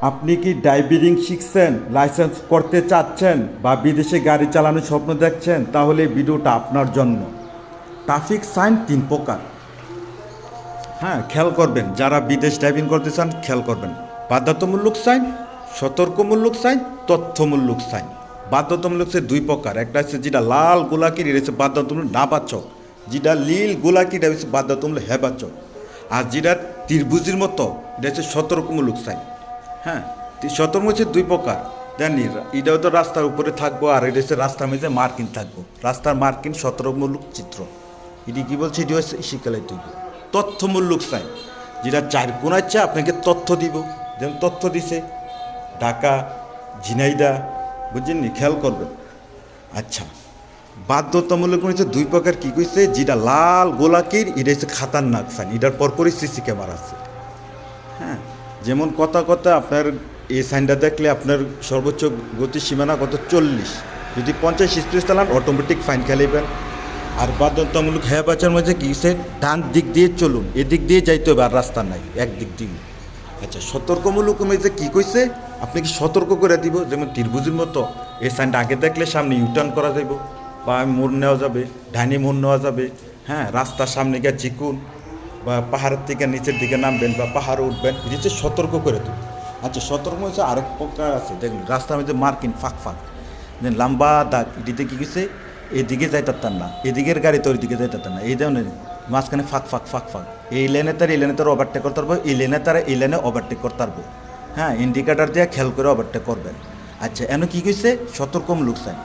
আপনি কি ড্রাইভিং শিখছেন, লাইসেন্স করতে চাচ্ছেন বা বিদেশে গাড়ি চালানোর স্বপ্ন দেখছেন? তাহলে এই ভিডিওটা আপনার জন্য। ট্রাফিক সাইন 3 প্রকার। হ্যাঁ, খেয়াল করবেন, যারা বিদেশ ড্রাইভিং করতে চান খেয়াল করবেন। বাধ্যতামূলক সাইন, সতর্কমূলক সাইন, তথ্যমূলক সাইন। বাধ্যতামূলক সাইন 2 প্রকার। একটা হচ্ছে যেটা লাল গোলাকির, এটা হচ্ছে বাধ্যতামূলক নাবাচক। যেটা নীল গোলাকির, এটা হচ্ছে বাধ্যতামূলক হেবাচক। আর যেটা ত্রিভুজের মতো, এটা হচ্ছে সতর্কমূলক সাইন। হ্যাঁ, সতর্ক হচ্ছে 2 প্রকার। জানি এটাও তো রাস্তার উপরে থাকবো, আর এটা হচ্ছে রাস্তার মধ্যে মার্কিন থাকবো। রাস্তার মার্কিন সতর্কমূলক চিত্র। এটি কী বলছে? এটি হচ্ছে শিক্ষালয় তৈরি তথ্যমূলক সাইন, যেটা 4 কোণার চেয়ে আপনাকে তথ্য দিব। যেমন তথ্য দিছে ঢাকা, ঝিনাইদা, বুঝছেন? খেয়াল করবেন। আচ্ছা, বাধ্যতামূলক হচ্ছে 2 প্রকার। কী কইছে? যেটা লাল গোলাকির, এটা হচ্ছে খাতারনাক সাইন। এটার পরপরই সিসি ক্যামেরা আছে। হ্যাঁ, যেমন কথা কথা আপনার এই সাইনটা দেখলে আপনার সর্বোচ্চ গতি সীমানা কত? 40। যদি 50 স্পিড চালান অটোমেটিক ফাইন খেলাইবেন। আর বাধ্যতামূলক বাঁচার মধ্যে কী সে ডান দিক দিয়ে চলুন, এদিক দিয়ে যাইতে হবে, আর রাস্তা নাই, একদিক দিয়ে। আচ্ছা, সতর্কমূলক মধ্যে কী কইছে? আপনি কি সতর্ক করে দিব। যেমন ত্রিভুজের মতো এই সাইনটা আগে দেখলে সামনে ইউটার্ন করা যাইব, বা মোড় নেওয়া যাবে, ডাইনি মোড় নেওয়া যাবে। হ্যাঁ, রাস্তার সামনে গিয়ে চিকুন, বা পাহাড়ের থেকে নিচের দিকে নামবেন বা পাহাড়ে উঠবেন, এটা হচ্ছে সতর্ক করে দেবে। আচ্ছা, সতর্ক হচ্ছে আরেক প্রকার আছে। দেখুন রাস্তার মধ্যে মার্কিন ফাঁক ফাঁক, যেন লম্বা দাগ, এটিতে কী গেছে? এদিকে যাইতার না, এদিকের গাড়ি তো ওইদিকে যাইতার না, এই ধরনের মাঝখানে ফাঁক ফাঁক ফাঁক ফাঁক। এই লেনে তার এই লেনে তারা ওভারটেক করতে পারবো, এই লেনে তারা এই লেনে ওভারটেক করতে পারবো। হ্যাঁ, ইন্ডিকেটার দিয়ে খেয়াল করে ওভারটেক করবেন। আচ্ছা, এন কী কইছে? সতর্কমূলক সাইন।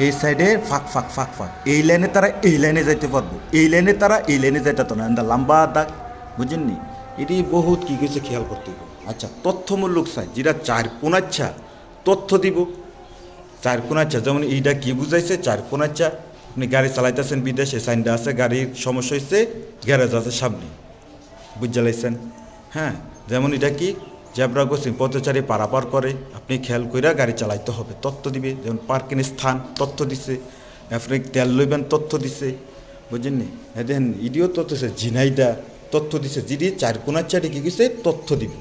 এই সাইডে ফাঁক ফাঁক ফাঁক ফাঁক, এই লাইনে তারা এই লাইনে যাইতে পারবো, এই লাইনে তারা এই লাইনে যাইতে তো না, লম্বা দাগ, বুঝেননি? এটি বহুত কী কইছে খেয়াল করতে হবে। আচ্ছা, তথ্যমূলক সাইন, যেটা 4 কোণাচ্ছা তথ্য দিব। 4 কোণাচ্ছা, যেমন এইটা কী বুঝাইছে? 4 কোণাচ্ছা আপনি গাড়ি চালাইতেছেন বিদেশে, সাইনটা আছে, গাড়ির সমস্যা হয়েছে, গ্যারেজ আছে সামনে, বুঝে লাইছেন? হ্যাঁ, যেমন এটা কি জেব্রা ক্রসিং, পথচারী পারাপার করে, আপনি খেয়াল কইরা গাড়ি চালাইতে হবে, তথ্য দিবে। যেমন পার্কিং স্থান তথ্য দিছে, আপনি তেল লইবেন তথ্য দিছে, বুঝেননি? দেখেন ইডিও তথ্য দিছে, ঝিনাইদা তথ্য দিছে। যদি 4 কোণার কী গেছে? তথ্য দিবে।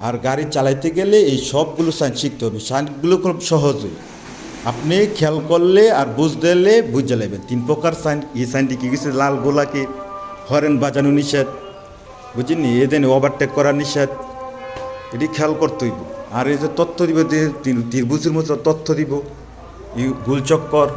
আর গাড়ি চালাইতে গেলে এই সবগুলো সাইন শিখতে হবে। সাইনগুলো খুব সহজই আপনি খেয়াল করলে আর বুঝতে এলে বুঝে লাগবেন। 3 প্রকার সাইন। এই সাইনটি কী গেছে? লাল গোলাকে হরেন বাজানো নিষেধ, বুঝিনি? এদিন ওভারটেক করা নিষেধ, এটি খেয়াল করতে হইব। আর এই যে তথ্য দিব, যে ত্রিভুজের মতো তথ্য দিব, গুলচক্কর,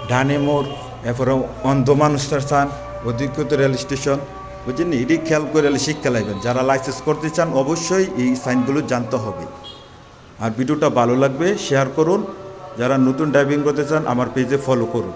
ডানে মোড়, এরপরে অন্ধ মানুষের স্থান, অধিকৃত রেল স্টেশন, বুঝলেন? এটি খেয়াল করে শিক্ষা লাগবেন। যারা লাইসেন্স করতে চান অবশ্যই এই সাইনগুলো জানতে হবে। আর ভিডিওটা ভালো লাগবে শেয়ার করুন। যারা নতুন ড্রাইভিং করতে চান আমার পেজে ফলো করুন।